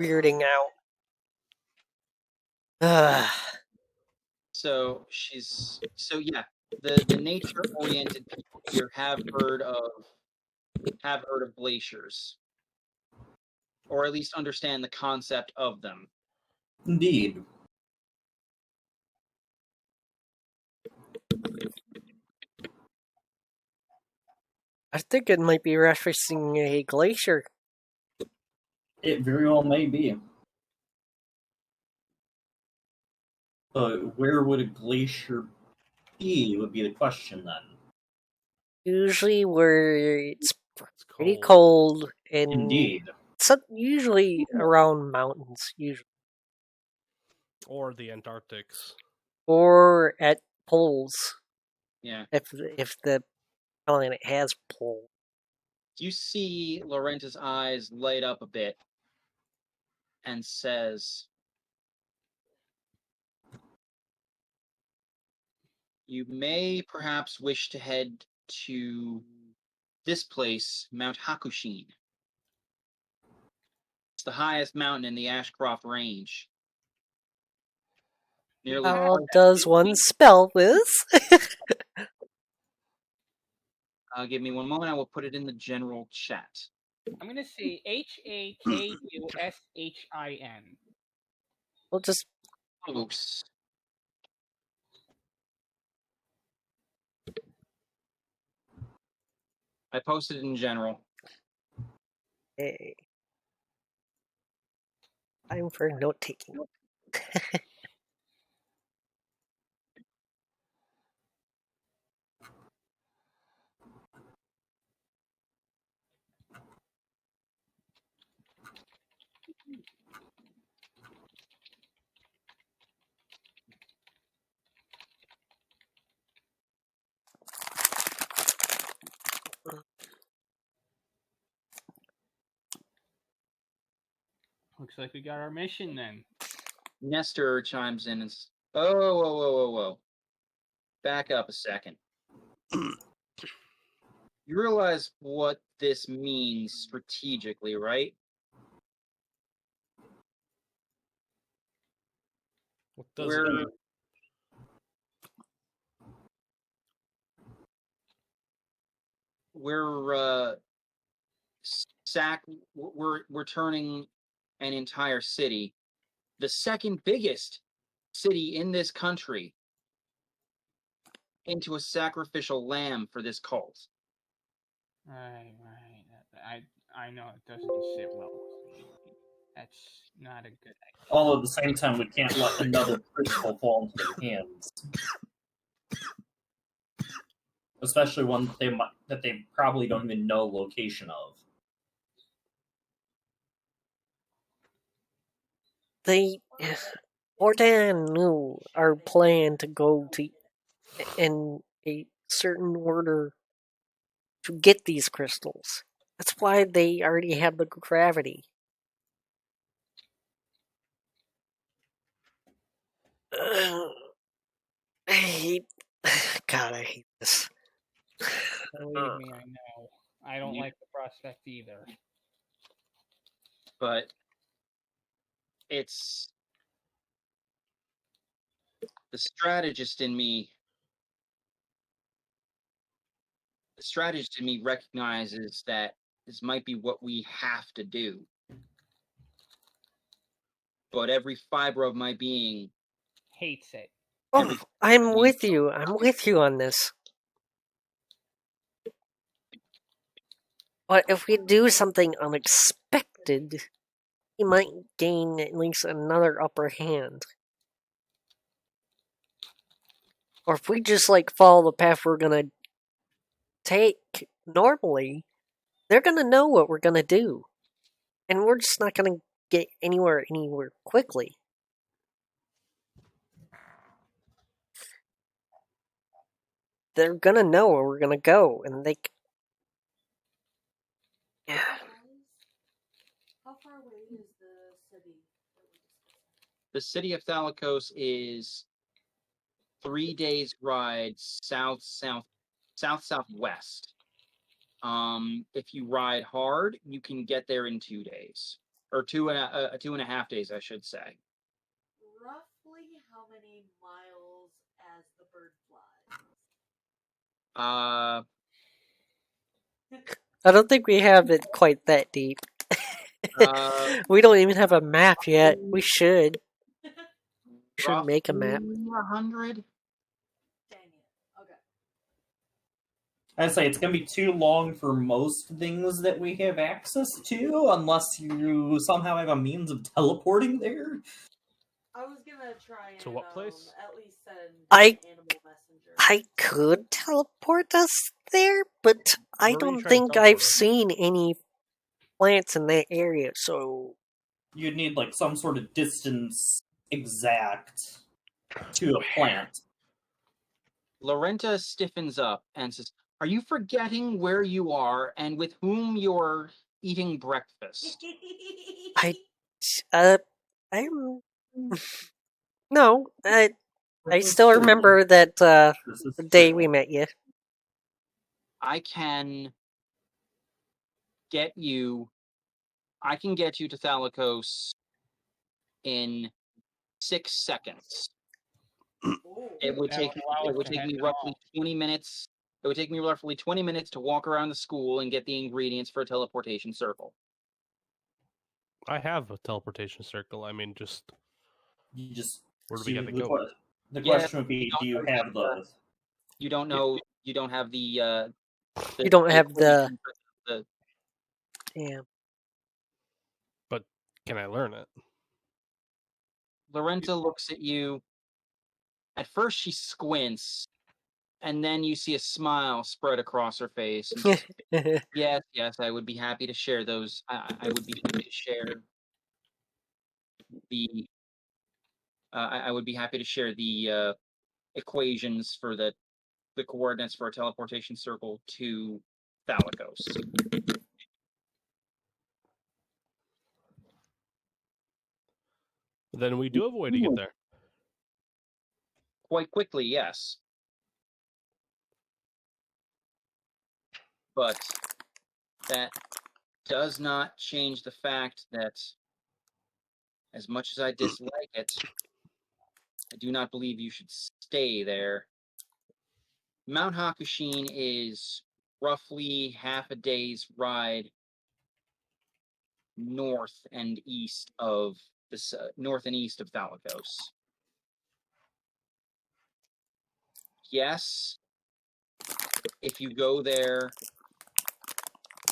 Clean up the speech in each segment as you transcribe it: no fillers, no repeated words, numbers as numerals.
weirding out. Ugh. So yeah, the nature-oriented people here have heard of glaciers, or at least understand the concept of them. Indeed. I think it might be referencing a glacier. It very well may be. But where would a glacier be would be the question then. Usually where it's pretty cold and Indeed. usually around mountains, usually. Or the Antarctics. Or at poles. Yeah. If the planet has poles. You see Lorenta's eyes light up a bit and says, "You may perhaps wish to head to this place, Mount Hakushin. It's the highest mountain in the Ashcroft Range. How does one spell this? Give me one moment. I will put it in the general chat. I'm going to say Hakushin. We'll just... Oops. I posted it in general. Hey. Time for note-taking. Looks like we got our mission then. Nestor chimes in and says, whoa. Back up a second. You realize what this means strategically, right? What does it mean? We're turning an entire city, the second biggest city in this country, into a sacrificial lamb for this cult. Right. I know it doesn't sit well with me. That's not a good idea. All at the same time, we can't let another crystal fall into their hands. Especially one that they probably don't even know location of. Ordan knew our plan to go to in a certain order to get these crystals. That's why they already have the gravity. I hate this. Believe me, I know. I don't like the prospect either. But it's the strategist in me. The strategist in me recognizes that this might be what we have to do. But every fiber of my being hates it. Oh, I'm with you. I'm with you on this. But if we do something unexpected, he might gain at least another upper hand. Or if we just follow the path we're gonna take normally, they're gonna know what we're gonna do. And we're just not gonna get anywhere quickly. They're gonna know where we're gonna go, and they... Yeah. How far away is the city? The city of Thalikos is 3 days ride southwest. If you ride hard, you can get there in 2 days. or 2.5 days, I should say. Roughly how many miles as the bird flies? I don't think we have it quite that deep. We don't even have a map yet. We should. We should make a map. 100. Dang it. Okay. I'd say it's going to be too long for most things that we have access to, unless you somehow have a means of teleporting there. I was gonna try and To what place? at least send I- an animal messenger. I could teleport us there, but I Where are you don't trying to think teleport I've us? seen any plants in that area, so You'd need like some sort of distance exact to a plant. Lorenta stiffens up and says, "Are you forgetting where you are and with whom you're eating breakfast?" I'm no, I still remember that This is the day true. we met you. I can get you to Thalicos in 6 seconds. Ooh. It would That take would allow us to me head roughly home. 20 minutes. It would take me roughly 20 minutes to walk around the school and get the ingredients for a teleportation circle. I have a teleportation circle. I mean, just You just where do we so got to the, go? que- the Yeah, question would be, do you have those? You don't know. You don't have the. You don't have the- equation for the. Damn. But can I learn it? Lorenta looks at you. At first, she squints, and then you see a smile spread across her face. And says, yes, I would be happy to share those. I would be happy to share the. I would be happy to share the equations for the coordinates for a teleportation circle to Thalicos. Then we do have a way to get there. Quite quickly, yes. But that does not change the fact that, as much as I dislike it, I do not believe you should stay there. Mount Hakushin is roughly half a day's ride north and east of Thalicos. Yes, if you go there,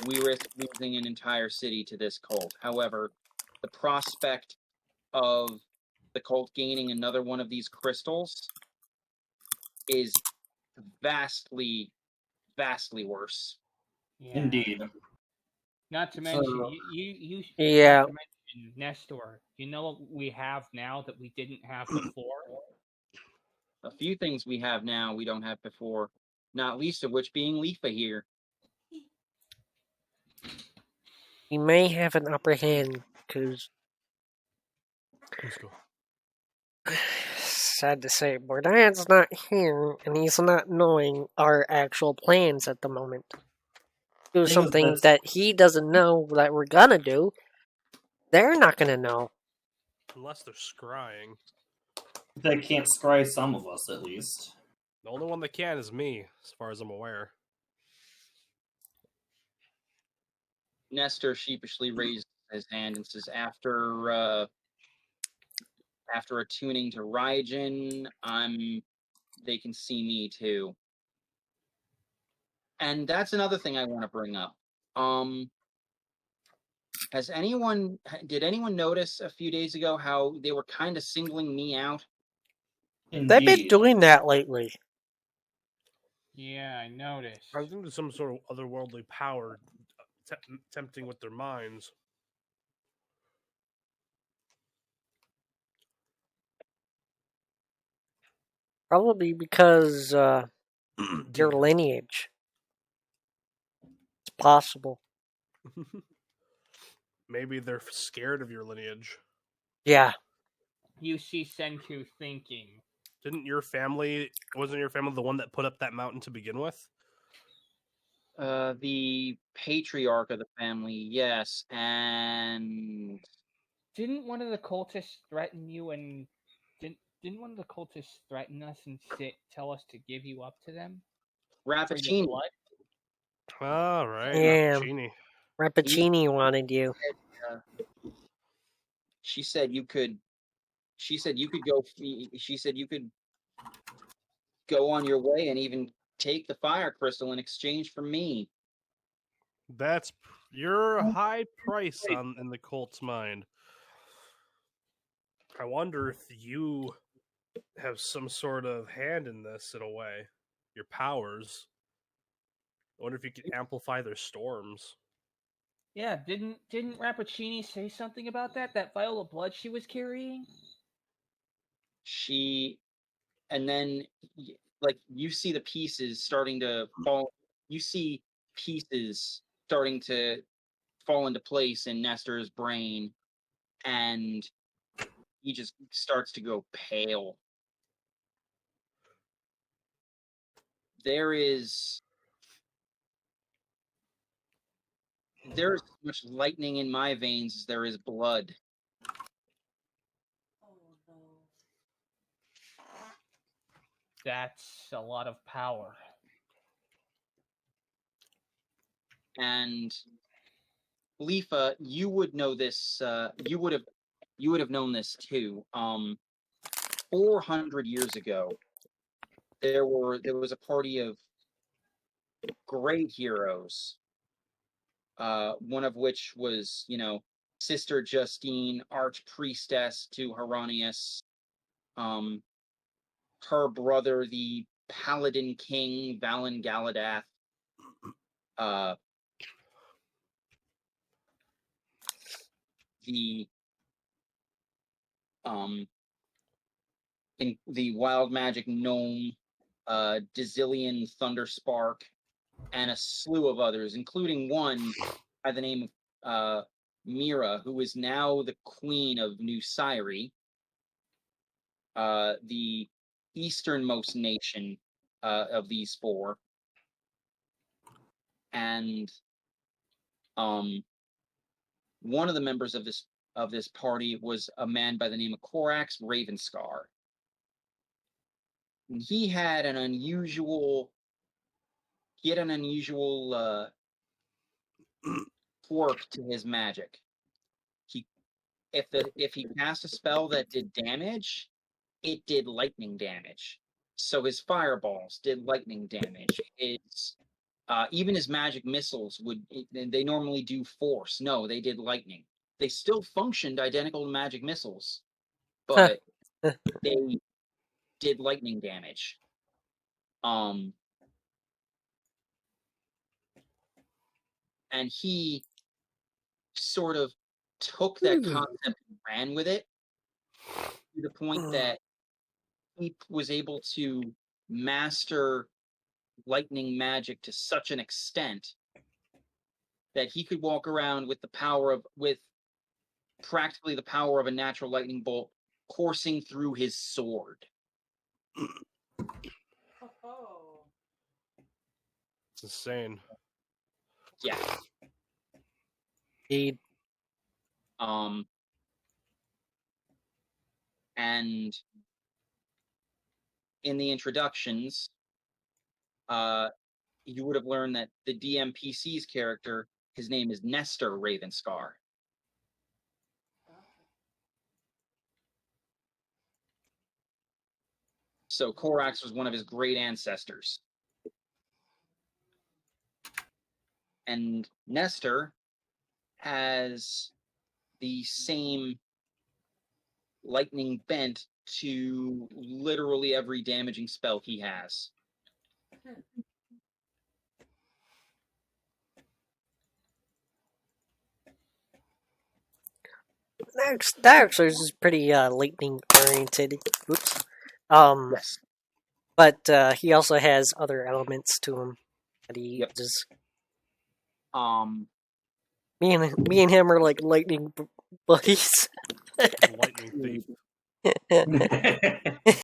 we risk losing an entire city to this cult. However, the prospect of the cult gaining another one of these crystals is vastly, vastly worse. Yeah. Indeed. Not to mention, So- you Yeah. not to mention, Nestor, you know what we have now that we didn't have before? A few things we have now we don't have before, not least of which being Leafa here. You may have an upper hand, because Let's go. sad to say, Bordad's not here, and he's not knowing our actual plans at the moment. Do Thing is, something that's- that he doesn't know that we're gonna do. They're not gonna know. Unless they're scrying. They can't scry some of us, at least. The only one that can is me, as far as I'm aware. Nestor sheepishly raises his hand and says, after attuning to Raijin, they can see me too. And that's another thing I want to bring up. Did anyone notice a few days ago how they were kind of singling me out? They've been Indeed. doing that lately. Yeah, I noticed. I think there's some sort of otherworldly power tempting with their minds. Probably because your lineage. It's possible. Maybe they're scared of your lineage. Yeah. You see Senku thinking. Wasn't your family the one that put up that mountain to begin with? The patriarch of the family, yes, and Didn't one of the cultists threaten you and didn't one of the cultists threaten us and tell us to give you up to them for your Rappaccini. blood? All right, Yeah. Rappaccini. Rappaccini wanted you. She said you could. She said you could go. She said you could go on your way and even take the fire crystal in exchange for me. That's your high price in the cult's mind. I wonder if you have some sort of hand in this in a way. Your powers. I wonder if you could amplify their storms. Yeah, didn't Rappaccini say something about that? That vial of blood she was carrying? She, and then like you see the pieces starting to fall. You see pieces starting to fall into place in Nestor's brain, and he just starts to go pale. There's as much lightning in my veins as there is blood. Oh no. That's a lot of power. And Leafa, you would know this. You would have known this too. 400 years ago, there was a party of great heroes. One of which was, Sister Justine, archpriestess to Hieronymus. Her brother, the Paladin King, Valen Galadath. The wild magic gnome, Dizillion Thunderspark, and a slew of others, including one by the name of Mira, who is now the queen of New Syri, the easternmost nation of these four. And one of the members of this party was a man by the name of Korax Ravenscar. And he had an unusual quirk to his magic. If he cast a spell that did damage, it did lightning damage. So his fireballs did lightning damage. Even his magic missiles they normally do force. No, they did lightning. They still functioned identical to magic missiles, but they did lightning damage. And he sort of took that concept and ran with it to the point that he was able to master lightning magic to such an extent that he could walk around with practically the power of a natural lightning bolt coursing through his sword. Oh. It's insane. Yeah. Indeed. And in the introductions, you would have learned that the DMPC's character, his name is Nestor Ravenscar. So Korax was one of his great ancestors. And Nestor has the same lightning bent to literally every damaging spell he has. Dark is pretty lightning oriented. Oops. Yes. But he also has other elements to him that he Yep. uses. Me Me and him are like lightning buddies. Lightning thief.